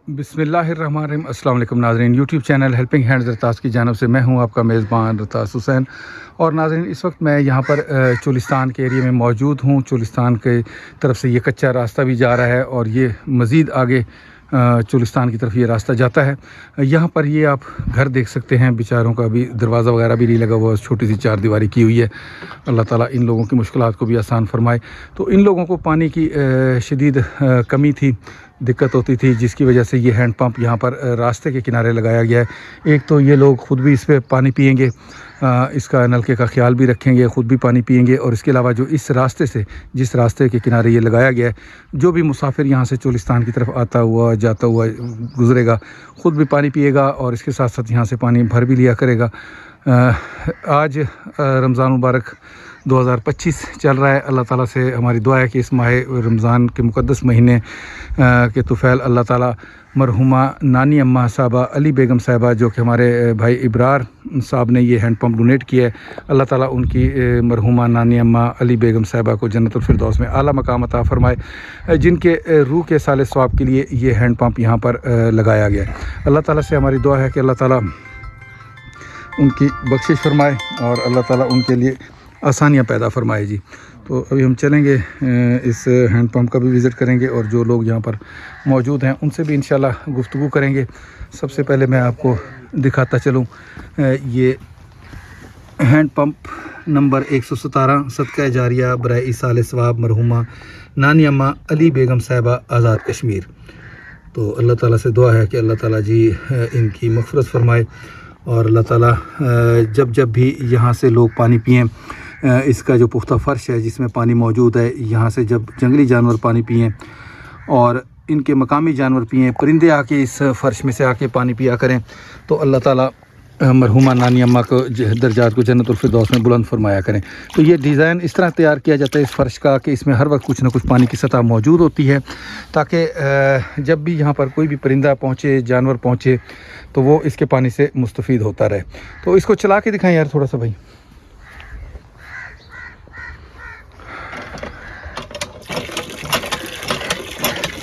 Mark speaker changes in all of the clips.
Speaker 1: बिस्मिल्लाहिर्रहमानिर्रहीम। अस्सलाम वालेकुम नाज़रीन, यूट्यूब चैनल हेल्पिंग हैंड्स रतास की जानब से मैं हूं आपका मेज़बान रतास हुसैन। और नाज़रीन, इस वक्त मैं यहां पर चोलिस्तान के एरिया में मौजूद हूं। चोलिस्तान के तरफ से ये कच्चा रास्ता भी जा रहा है और ये मज़ीद आगे चोलिस्तान की तरफ ये रास्ता जाता है। यहाँ पर ये आप घर देख सकते हैं, बेचारों का भी दरवाज़ा वगैरह भी नहीं लगा हुआ, छोटी सी चारदीवारी की हुई है। अल्लाह ताला इन लोगों की मुश्किलात को भी आसान फरमाए। तो इन लोगों को पानी की शदीद कमी थी, दिक्कत होती थी, जिसकी वजह से ये हैंड पंप यहाँ पर रास्ते के किनारे लगाया गया है। एक तो ये लोग ख़ुद भी इस पर पानी पिएंगे, इसका नलके का ख्याल भी रखेंगे, ख़ुद भी पानी पिएंगे। और इसके अलावा जो इस रास्ते से, जिस रास्ते के किनारे ये लगाया गया है, जो भी मुसाफिर यहाँ से चोलिस्तान की तरफ आता हुआ जाता हुआ गुज़रेगा, ख़ुद भी पानी पिएगा और इसके साथ साथ यहाँ से पानी भर भी लिया करेगा। आज रमज़ान मुबारक 2025 चल रहा है। अल्लाह ताला से हमारी दुआ है कि इस माह रमज़ान के मुक़द्दस महीने के तुफ़ैल अल्लाह ताला मरहुमा नानी अम्मा साहबा अली बेगम साहिबा, जो कि हमारे भाई इब्रार साहब ने ये हैंड पंप डोनेट किया है, अल्लाह ताला उनकी मरहुमा नानी अम्मा अली बेगम साहिबा को जन्नतुल फिरदौस में आला मकाम अता फ़रमाए, जिनके रूह के साले सवाब के लिए ये हैंड पंप यहाँ पर लगाया गया है। अल्लाह ताला से हमारी दुआ है कि अल्लाह ताला उनकी बख्शिश फरमाए और अल्लाह ताला उनके लिए आसानियाँ पैदा फरमाए जी। तो अभी हम चलेंगे, इस हैंड पंप का भी विज़िट करेंगे और जो लोग यहाँ पर मौजूद हैं उनसे भी इंशाल्लाह गुफ्तगू करेंगे। सबसे पहले मैं आपको दिखाता चलूँ, ये हैंड पंप नंबर 117 सदका जारिया बराए इसाल सवाब मरहुमा नानी अम्मा अली बेगम साहिबा आज़ाद कश्मीर। तो अल्लाह ताला से दुआ है कि अल्लाह ताला जी इनकी मग़फ़िरत फरमाए और अल्लाह ताला जब जब भी यहाँ से लोग पानी पिएँ, इसका जो पुख्ता फ़र्श है जिसमें पानी मौजूद है, यहाँ से जब जंगली जानवर पानी पिएँ और इनके मकामी जानवर पिएँ, परिंदे आके इस फ़र्श में से आके पानी पिया करें, तो अल्लाह ताला मरहुमा नानी अम्मा को दर्जात को जन्नतुल फिरदौस में बुलंद फरमाया करें। तो ये डिज़ाइन इस तरह तैयार किया जाता है इस फ़र्श का कि इसमें हर वक्त कुछ ना कुछ पानी की सतह मौजूद होती है, ताकि जब भी यहाँ पर कोई भी परिंदा पहुँचे, जानवर पहुँचे, तो वो इसके पानी से मुस्तफ़ीद होता रहे। तो इसको चला के दिखाएं यार थोड़ा सा भाई।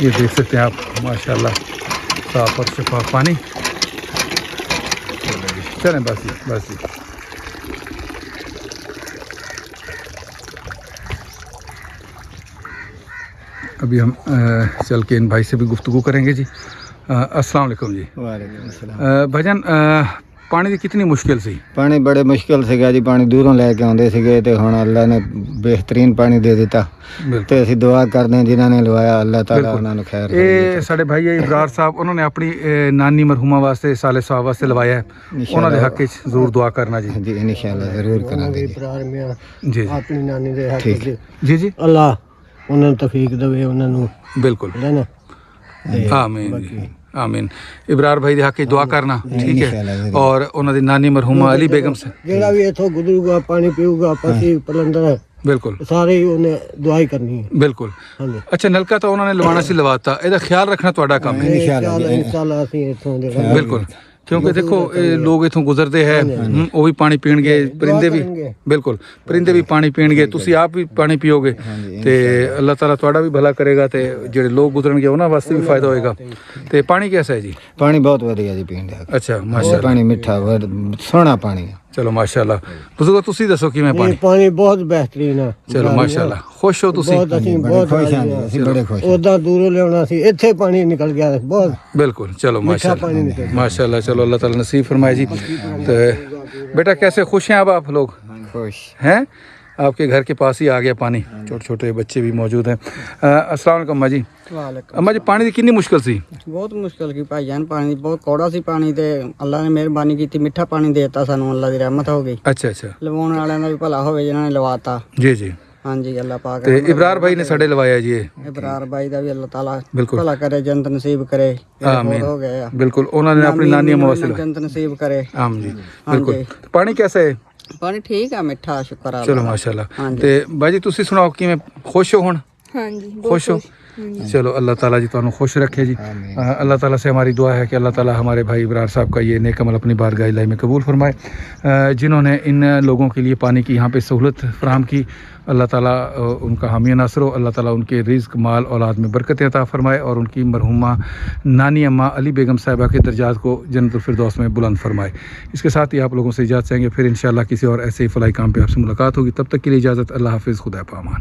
Speaker 1: ये देख सकते हैं आप, माशाल्लाह साफ़ और शफाफ पानी। चलें बस ये अभी हम चल के इन भाई से भी गुफ्तगू करेंगे जी। अस्सलाम वालेकुम जी।
Speaker 2: वालेकुम अस्सलाम।
Speaker 1: भाईजान, पानी की कितनी मुश्किल सी?
Speaker 2: पानी बड़े मुश्किल से जी, पानी दूरों लैके आते थे तो हुण अल्लाह ने बेहतरीन पानी दे दिता। तो असीं दुआ करते हैं जिन्होंने लवाया, अल्लाह ताला उन्होंने खैर।
Speaker 1: ये साडे भाई है इब्रार साहब, उन्होंने अपनी नानी मरहुमा वास्ते साले सवाब वास्ते लवाया है, उन्होंने हक जरूर दुआ करना जी।
Speaker 2: जी इंशाअल्लाह जरूर करेंगे
Speaker 1: जी।
Speaker 3: अपनी नानी दे हक
Speaker 2: ठीक
Speaker 1: जी जी,
Speaker 3: अल्लाह उन्हें तौफीक देवे, उन्हें
Speaker 1: बिल्कुल आमीन आमीन। इब्रार भाई दे हक दुआ करना, ठीक है। और उन्होंने नानी मरहुमा अली बेगम से
Speaker 3: जेड़ा भी इथों गुजरूगा, पानी पीऊगा, पसी पलंदर है,
Speaker 1: बिल्कुल
Speaker 3: सारे ही उन्हें दुआई करनी है।
Speaker 1: बिल्कुल। अच्छा, नलका तो उन्होंने लवाना सी लवाता, एदा ख्याल रखना तुहाडा काम है
Speaker 3: इंशाअल्लाह असीं इथों जेड़ा
Speaker 1: बिल्कुल, क्योंकि देखो लोग इथों गुजरते हैं, वो भी पानी पीणगे, परिंदे भी बिल्कुल, परिंदे भी पानी पीणगे, तुसी आप भी पानी पियोगे, ते अल्लाह ताला तुहाडा भी भला करेगा, ते जेड़े लोग गुजरनगे उन्हां वास्ते भी फायदा होएगा। ते पानी कैसा है जी?
Speaker 2: पानी बहुत वधिया जी पीण दा।
Speaker 1: अच्छा माशाअल्लाह,
Speaker 2: पानी मिठा सोहना पानी है।
Speaker 1: चलो माशाअल्लाह। बुजुर्गो तुसी दसो किवें पानी?
Speaker 3: पानी बहुत बेहतरीन है।
Speaker 1: चलो माशाअल्लाह, खुश हो तुसी?
Speaker 3: बहुत असीं बहुत
Speaker 2: खुश हैं जी, असीं बड़े खुश।
Speaker 3: ओदा दूरों लेना सी, इत्थे पानी निकल गया बहुत
Speaker 1: बिल्कुल। चलो माशाअल्लाह माशाअल्लाह, चलो अल्लाह ताला नसीब फरमाए जी। तो बेटा कैसे खुश हैं अब आप लोग?
Speaker 2: खुश
Speaker 1: हैं, आपके घर के पास ही आ गया पानी, छोटे छोटे बच्चे भी मौजूद हैं। अस्सलाम वालेकुम अम्मा जी। अम्मा जी, पानी की कितनी मुश्किल सी?
Speaker 4: बहुत मुश्किल की भाईजान, पानी बहुत कौड़ा सी पानी, ते अल्लाह ने मेहरबानी की, मिठा पानी देता सानू, अल्लाह दी रहमत हो गई।
Speaker 1: अच्छा अच्छा,
Speaker 4: लवाउण वालियां दा भी भला होवे जिन्हां ने लवाता।
Speaker 1: जी जी।
Speaker 4: हाँ जी, अल्लाह पाक।
Speaker 1: ते इब्रार भाई ने साडे लवाया जी,
Speaker 4: इब्रार भाई दा भी अल्लाह ताला
Speaker 1: बिल्कुल
Speaker 4: भला करे, जन्नत नसीब करे।
Speaker 1: आमीन।
Speaker 4: हो गया
Speaker 1: बिल्कुल, उन्होंने अपनी नानी अम्मा वास्ते
Speaker 4: जन्नत नसीब करे।
Speaker 1: आमीन जी। बिल्कुल। पानी कैसा है?
Speaker 4: पानी ठीक है, मिठा, शुक्र अल्लाह।
Speaker 1: चलो माशाल्लाह। ते भाई जी तुसी सुनाओ, किवें खुश हो हुण?
Speaker 5: हाँ जी,
Speaker 1: खुश हो? चलो अल्लाह ताला जी तुहानू खुश रखे जी। अल्लाह ताला से हमारी दुआ है कि अल्लाह ताला हमारे भाई इब्रार साहब का ये नेक अमल अपनी बारगाह इलाही में कबूल फरमाए। जिन्होंने इन लोगों के लिए पानी की यहाँ पे सहूलत फराहम की, अल्लाह ताला उनका हामी नासर हो। अल्लाह ताला उनके रिज़्क़, माल, औलाद में बरकत अता फ़रमाए और उनकी मरहुमा नानी अम्मा अली बेगम साहिबा के दर्जात को जन्नतुल फिरदौस में बुलंद फरमाए। इसके साथ ही आप लोगों से इजाज़त चाहेंगे, फिर इंशाअल्लाह किसी और ऐसे ही फलाई काम पे आपसे मुलाकात होगी। तब तक के लिए इजाज़त, अल्लाह हाफ़िज़, खुदा पामान।